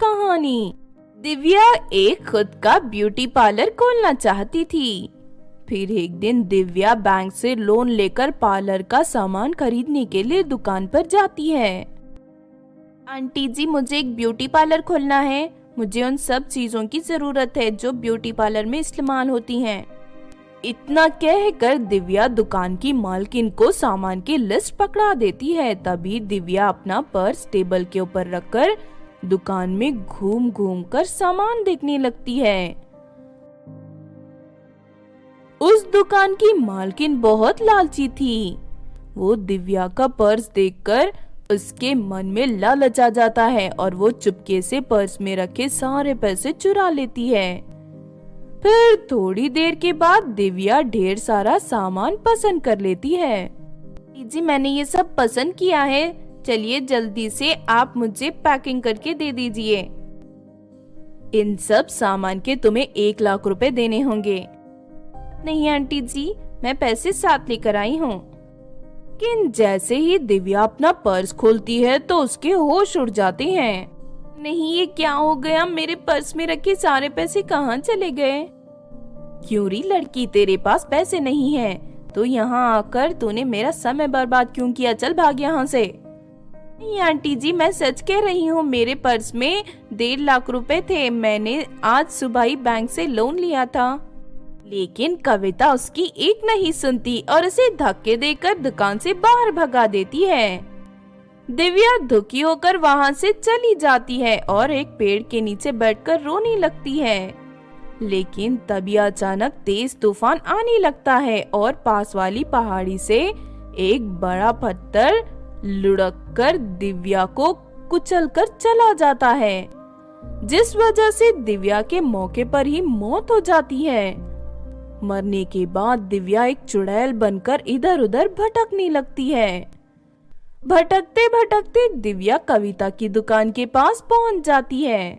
कहानी। दिव्या एक खुद का ब्यूटी पार्लर खोलना चाहती थी। फिर एक दिन दिव्या बैंक से लोन लेकर पार्लर का सामान खरीदने के लिए दुकान पर जाती है। आंटी जी, मुझे एक ब्यूटी पार्लर खोलना है। मुझे उन सब चीजों की जरूरत है जो ब्यूटी पार्लर में इस्तेमाल होती हैं। इतना कहकर दिव्या दुकान की मालकिन को सामान की लिस्ट पकड़ा देती है। तभी दिव्या अपना पर्स टेबल के ऊपर रखकर दुकान में घूम घूम कर सामान देखने लगती है। उस दुकान की मालकिन बहुत लालची थी। वो दिव्या का पर्स देखकर उसके मन में लालच आ जाता है और वो चुपके से पर्स में रखे सारे पैसे चुरा लेती है। फिर थोड़ी देर के बाद दिव्या ढेर सारा सामान पसंद कर लेती है। जी, मैंने ये सब पसंद किया है। चलिए जल्दी से आप मुझे पैकिंग करके दे दीजिए। इन सब सामान के तुम्हें 1 लाख रुपए देने होंगे। नहीं आंटी जी, मैं पैसे साथ लेकर आई हूँ। लेकिन जैसे ही दिव्या अपना पर्स खोलती है तो उसके होश उड़ जाते हैं। नहीं, ये क्या हो गया? मेरे पर्स में रखे सारे पैसे कहाँ चले गए? क्यों री लड़की, तेरे पास पैसे नहीं है तो यहाँ आकर तूने मेरा समय बर्बाद क्यों किया? चल भाग यहाँ से। नहीं आंटी जी, मैं सच कह रही हूँ। मेरे पर्स में 1.5 लाख रुपए थे। मैंने आज सुबह ही बैंक से लोन लिया था। लेकिन कविता उसकी एक नहीं सुनती और उसे धक्के देकर दुकान से बाहर भगा देती है। दिव्या दुखी होकर वहाँ से चली जाती है और एक पेड़ के नीचे बैठकर रोने लगती है। लेकिन तभी अचानक तेज तूफान आने लगता है और पास वाली पहाड़ी से एक बड़ा पत्थर लुढ़ककर दिव्या को कुचलकर चला जाता है, जिस वजह से दिव्या के मौके पर ही मौत हो जाती है। मरने के बाद दिव्या एक चुड़ैल बनकर इधर उधर भटकने लगती है। भटकते भटकते दिव्या कविता की दुकान के पास पहुंच जाती है।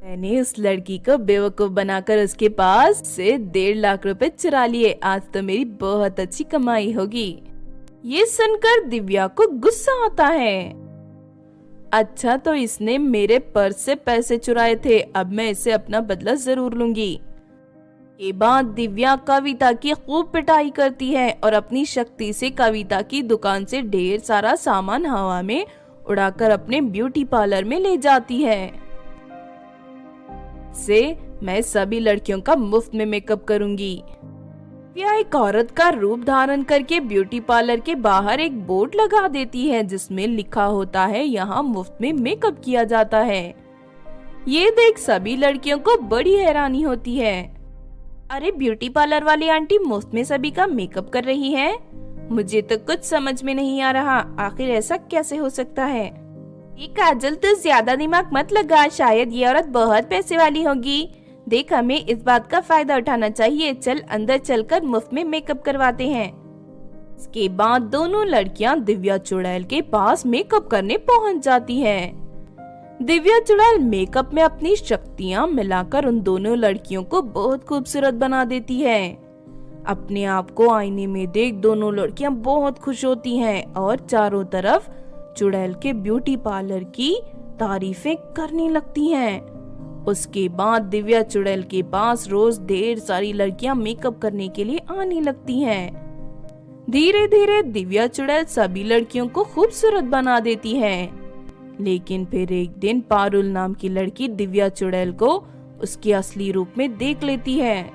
मैंने उस लड़की को बेवकूफ बनाकर उसके पास से 1.5 लाख रुपए चुरा लिए। आज तो मेरी बहुत अच्छी कमाई होगी। ये सुनकर दिव्या को गुस्सा आता है। अच्छा, तो इसने मेरे पर्स से पैसे चुराए थे। अब मैं इसे अपना बदला जरूर लूंगी। के बाद दिव्या कविता की खूब पिटाई करती है और अपनी शक्ति से कविता की दुकान से ढेर सारा सामान हवा में उड़ाकर अपने ब्यूटी पार्लर में ले जाती है। से मैं सभी लड़कियों का मुफ्त में मेकअप करूंगी। दिव्या एक औरत का रूप धारण करके ब्यूटी पार्लर के बाहर एक बोर्ड लगा देती है जिसमें लिखा होता है, यहाँ मुफ्त में मेकअप किया जाता है। ये देख सभी लड़कियों को बड़ी हैरानी होती है। अरे, ब्यूटी पार्लर वाली आंटी मुफ्त में सभी का मेकअप कर रही है? मुझे तो कुछ समझ में नहीं आ रहा। आखिर ऐसा कैसे हो सकता है? ये काजल, तो ज्यादा दिमाग मत लगा। शायद ये औरत बहुत पैसे वाली होगी। देख, हमें इस बात का फायदा उठाना चाहिए। चल अंदर चलकर मुफ्त में मेकअप करवाते हैं। इसके बाद दोनों लड़कियां दिव्या चुड़ैल के पास मेकअप करने पहुंच जाती हैं। दिव्या चुड़ैल मेकअप में अपनी शक्तियां मिलाकर उन दोनों लड़कियों को बहुत खूबसूरत बना देती है। अपने आप को आईने में देख दोनों लड़कियां बहुत खुश होती हैं और चारों तरफ चुड़ैल के ब्यूटी पार्लर की तारीफें करने लगती हैं। उसके बाद दिव्या चुड़ैल के पास रोज ढेर सारी लड़कियां मेकअप करने के लिए आने लगती हैं। धीरे धीरे दिव्या चुड़ैल सभी लड़कियों को खूबसूरत बना देती है। लेकिन फिर एक दिन पारुल नाम की लड़की दिव्या चुड़ैल को उसके असली रूप में देख लेती है।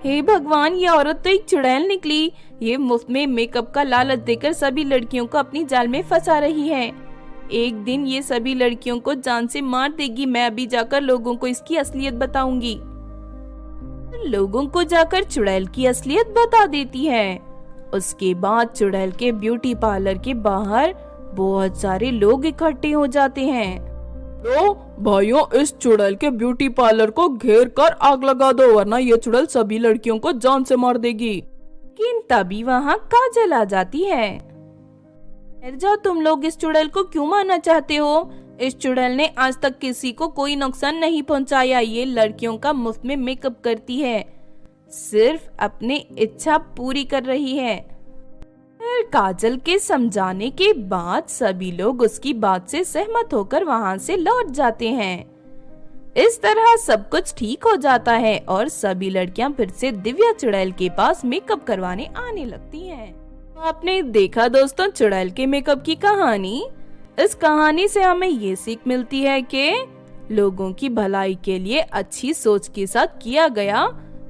हे भगवान, ये औरत तो एक चुड़ैल निकली। ये मुफ्त में मेकअप का लालच देकर सभी लड़कियों को अपनी जाल में फंसा रही है। एक दिन ये सभी लड़कियों को जान से मार देगी। मैं अभी जाकर लोगों को इसकी असलियत बताऊंगी। लोगों को जाकर चुड़ैल की असलियत बता देती है। उसके बाद चुड़ैल के ब्यूटी पार्लर के बाहर बहुत सारे लोग इकट्ठे हो जाते हैं। तो भाइयों, इस चुड़ैल के ब्यूटी पार्लर को घेर कर आग लगा दो, वरना ये चुड़ैल सभी लड़कियों को जान से मार देगी। लेकिन तभी वहाँ काजल आ जाती है। जाओ, तुम लोग इस चुड़ैल को क्यों मारना चाहते हो? इस चुड़ैल ने आज तक किसी को कोई नुकसान नहीं पहुंचाया। ये लड़कियों का मुफ्त में मेकअप करती है, सिर्फ अपनी इच्छा पूरी कर रही है। फिर काजल के समझाने के बाद सभी लोग उसकी बात से सहमत होकर वहाँ से लौट जाते हैं। इस तरह सब कुछ ठीक हो जाता है और सभी लड़कियां फिर से दिव्या चुड़ैल के पास मेकअप करवाने आने लगती हैं। आपने देखा दोस्तों चुड़ैल के मेकअप की कहानी। इस कहानी से हमें ये सीख मिलती है कि लोगों की भलाई के लिए अच्छी सोच के साथ किया गया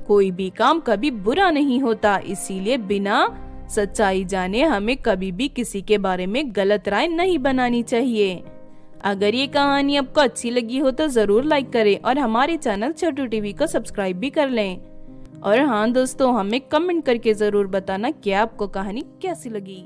कोई भी काम कभी बुरा नहीं होता। इसीलिए बिना सच्चाई जाने हमें कभी भी किसी के बारे में गलत राय नहीं बनानी चाहिए। अगर ये कहानी आपको अच्छी लगी हो तो जरूर लाइक करें और हमारे चैनल छोटू टीवी को सब्सक्राइब भी कर लें। और हाँ दोस्तों, हमें कमेंट करके जरूर बताना कि आपको कहानी कैसी लगी।